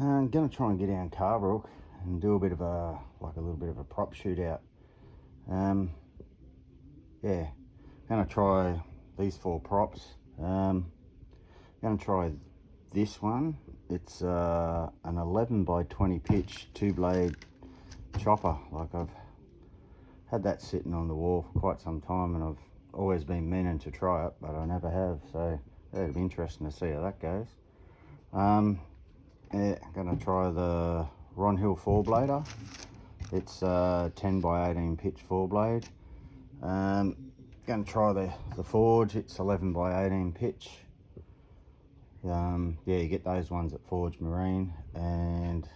I'm gonna try and get down Carbrook and do a bit of a little bit of a prop shootout. Yeah, gonna try these 4 props. Gonna try this one. It's an 11 by 20 pitch 2-blade chopper. Like, I've had that sitting on the wall for quite some time, and I've always been meaning to try it, but I never have. So yeah, it'll be interesting to see how that goes. Yeah, I'm gonna try the Ron Hill 4-blader. It's 10 by 18 pitch 4-blade. Gonna try the Forge. It's 11 by 18 pitch. Yeah, you get those ones at Forge Marine. And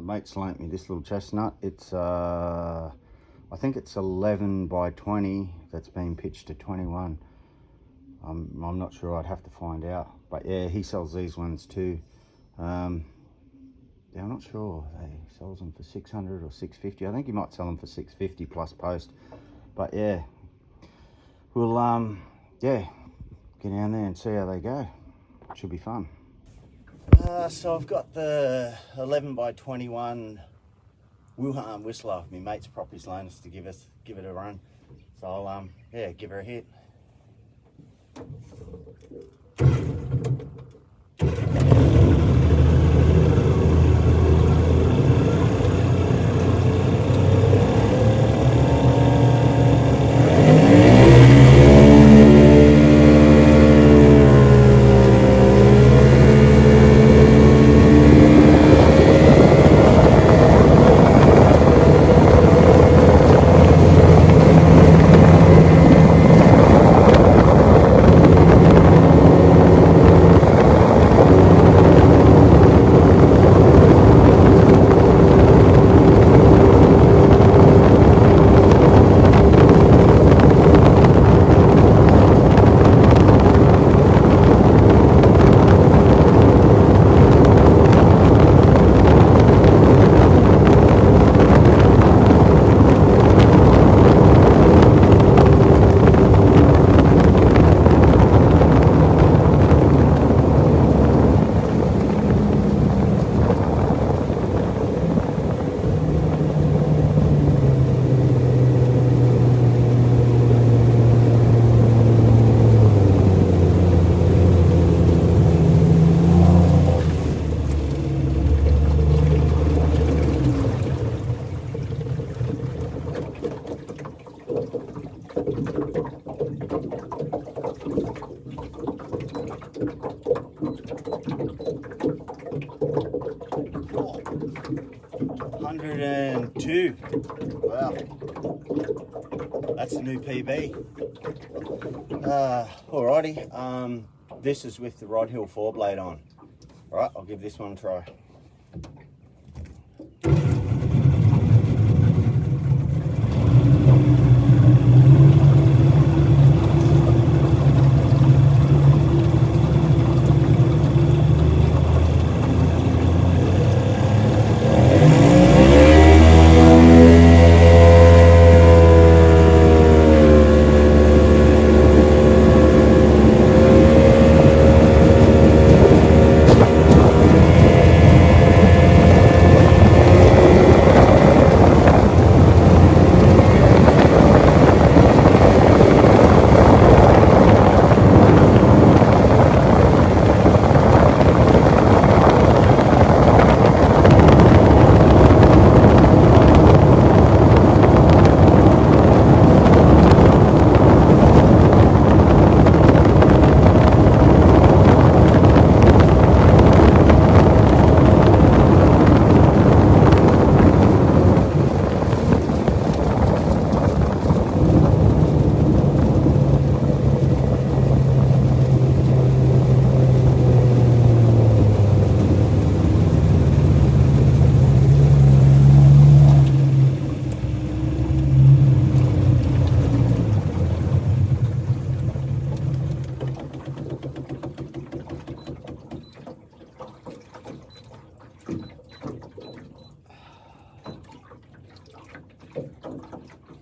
mate's lent me this little chestnut. It's I think it's 11 by 20 that's been pitched to 21. I'm not sure, I'd have to find out. But yeah, he sells these ones too. Yeah, I'm not sure. He sells them for 600 or 650. I think he might sell them for 650 plus post. But yeah, we'll yeah, get down there and see how they go. Should be fun. So I've got the 11 by 21 Wuhan Whistler. My mate's property's loaned us to give it a run. So I'll yeah, give her a hit. Oh, 102. Wow, that's a new PB. Alrighty, this is with the Rod Hill 4-blade on. Alright, I'll give this one a try.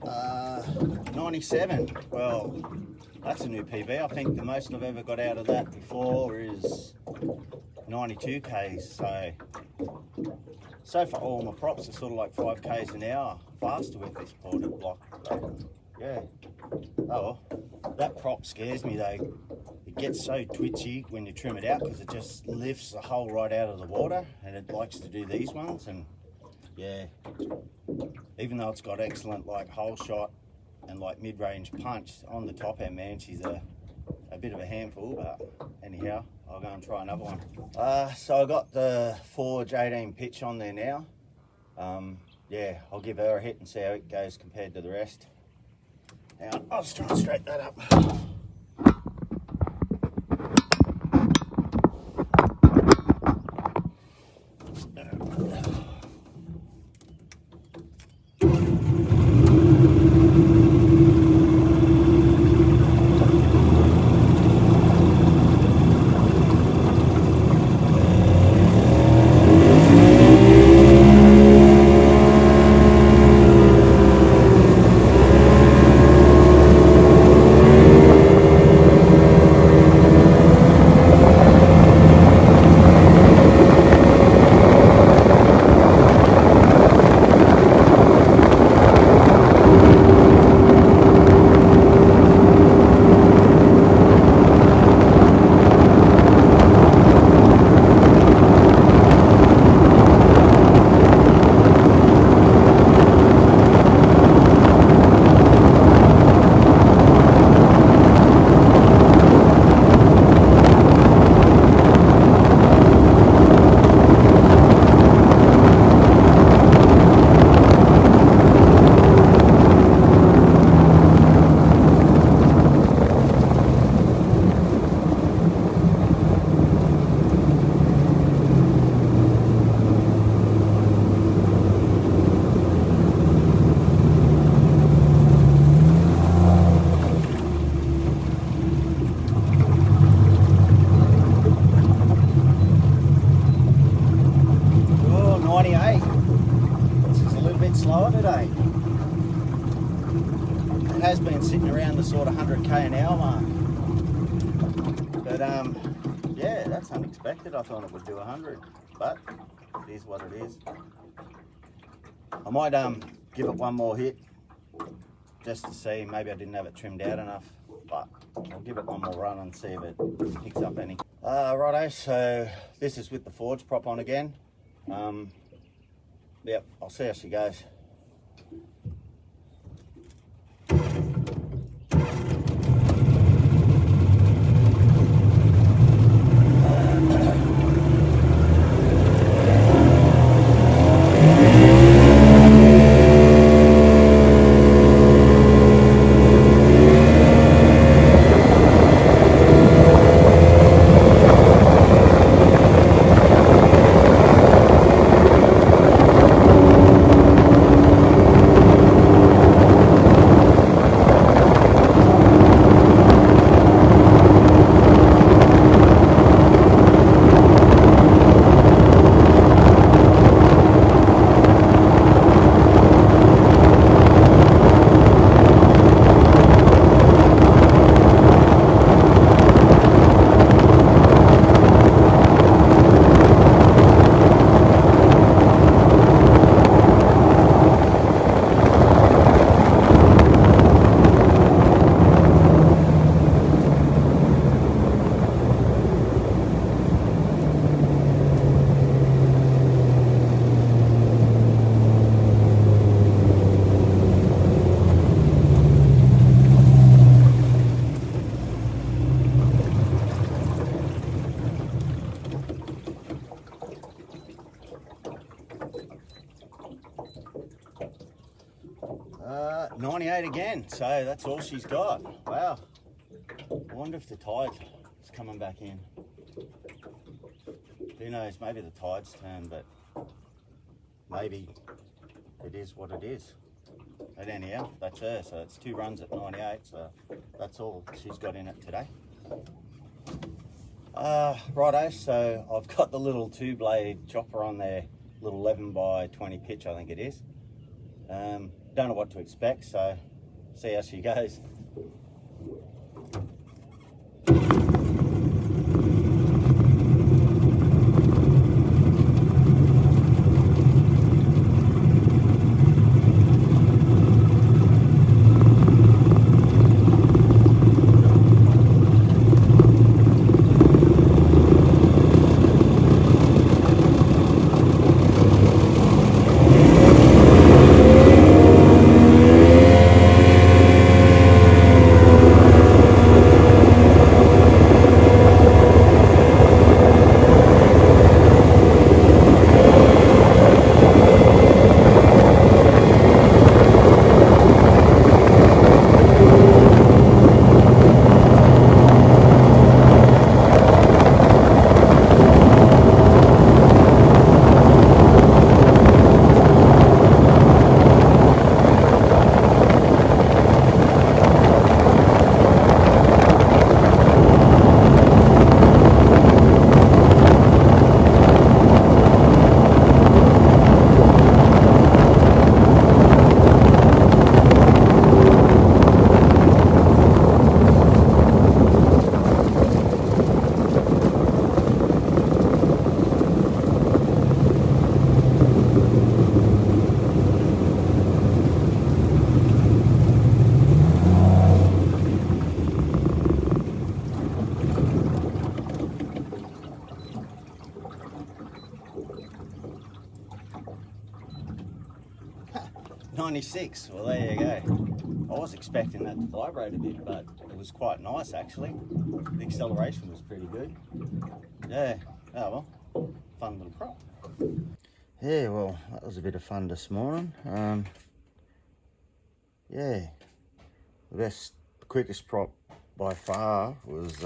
Uh, 97. Well, that's a new PB. I think the most I've ever got out of that before is 92 Ks. So So far all my props are sort of like 5 k's an hour faster with this ported block. Yeah. Oh, that prop scares me though. It gets so twitchy when you trim it out because it just lifts the hole right out of the water, and it likes to do these ones. And yeah, even though it's got excellent like hole shot and like mid-range punch on the top end, man, she's a bit of a handful. But anyhow, I'll go and try another one. So I got the Forge 18 pitch on there now. Yeah, I'll give her a hit and see how it goes compared to the rest. Now, I'll just try and straighten that up. Slower today. It has been sitting around the sort of 100k an hour mark. But yeah, that's unexpected. I thought it would do 100, but it is what it is. I might give it one more hit just to see. Maybe I didn't have it trimmed out enough, but I'll give it one more run and see if it picks up any. Righto, so this is with the Forge prop on again. Yep, I'll see how she goes. Uh, 98 again, so that's all she's got. Wow. I wonder if the tide is coming back in. Who knows, maybe the tide's turned, but maybe it is what it is. But anyhow, that's her, so it's 2 runs at 98, so that's all she's got in it today. Righto, so I've got the little 2-blade chopper on there, little 11 by 20 pitch I think it is. Don't know what to expect, so see how she goes. 96. Well, there you go. I was expecting that to vibrate a bit, but it was quite nice actually. The acceleration was pretty good. Yeah. Oh well, fun little prop. Yeah, well, that was a bit of fun this morning. Yeah, the quickest prop by far was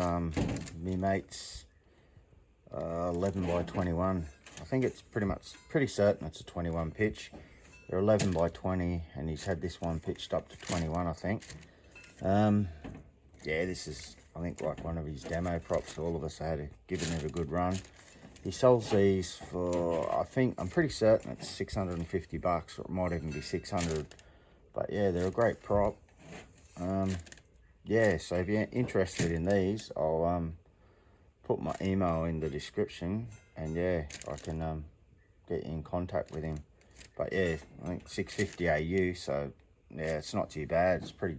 me mate's 11 by 21. I think it's pretty certain it's a 21 pitch. They're 11 by 20, and he's had this one pitched up to 21, I think. Yeah, this is, I think, like one of his demo props. All of us had given it a good run. He sells these for, I'm pretty certain it's 650 bucks, or it might even be 600. But yeah, they're a great prop. Yeah, so if you're interested in these, I'll put my email in the description, and yeah, I can get you in contact with him. But yeah, I think 650 AU, so yeah, it's not too bad. It's pretty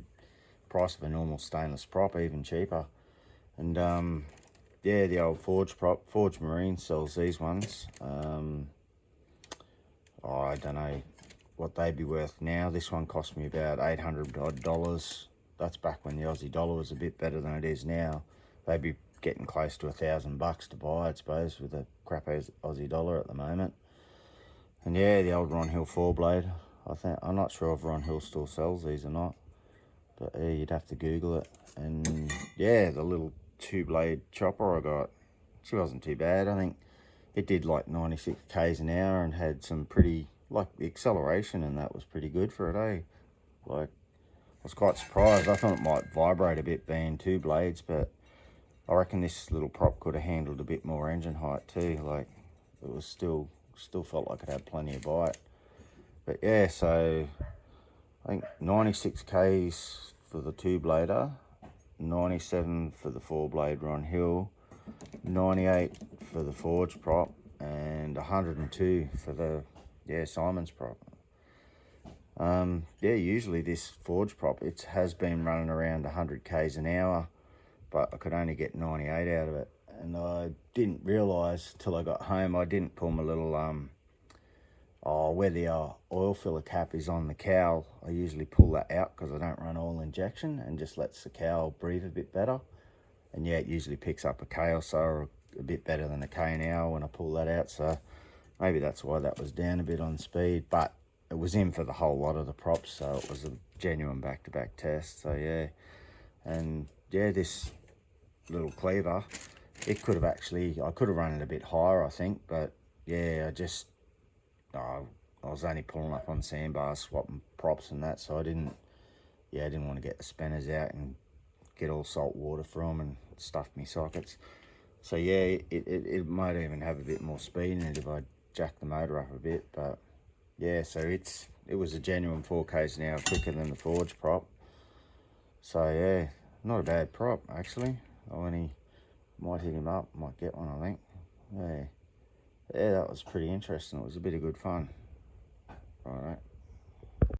price of a normal stainless prop, even cheaper. And yeah, the old Forge prop, Forge Marine sells these ones. Oh, I don't know what they'd be worth now. This one cost me about $800 odd. That's back when the Aussie dollar was a bit better than it is now. They'd be getting close to $1,000 to buy, I suppose, with a crap Aussie dollar at the moment. And yeah, the old Ron Hill 4-blade. I'm not sure if Ron Hill still sells these or not, but yeah, you'd have to Google it. And yeah, the little 2-blade chopper I got, she wasn't too bad. I think it did like 96 k's an hour and had some pretty, like, the acceleration, and that was pretty good for it, eh? Like, I was quite surprised. I thought it might vibrate a bit being 2 blades, but I reckon this little prop could have handled a bit more engine height too. Like, it was still felt like it had plenty of bite. But yeah, so I think 96 k's for the 2-blader, 97 for the 4-blade Ron Hill, 98 for the Forge prop, and 102 for the Simon's prop. Yeah, usually this Forge prop, it has been running around 100 k's an hour, but I could only get 98 out of it. And I didn't realise till I got home, I didn't pull my little, where the oil filler cap is on the cowl. I usually pull that out because I don't run oil injection, and just lets the cowl breathe a bit better. And yeah, it usually picks up a K or so, or a bit better than a K an hour when I pull that out. So maybe that's why that was down a bit on speed, but it was in for the whole lot of the props, so it was a genuine back-to-back test. So yeah, and yeah, this little cleaver, it could have actually, I could have run it a bit higher, I think, but yeah, I was only pulling up on sandbars, swapping props and that, so I didn't want to get the spinners out and get all salt water from them and stuff me sockets. So yeah, it might even have a bit more speed in it if I jack the motor up a bit. But yeah, so it was a genuine 4Ks an hour quicker than the Forge prop. So yeah, not a bad prop actually. I might hit him up, might get one, I think. Yeah, that was pretty interesting. It was a bit of good fun.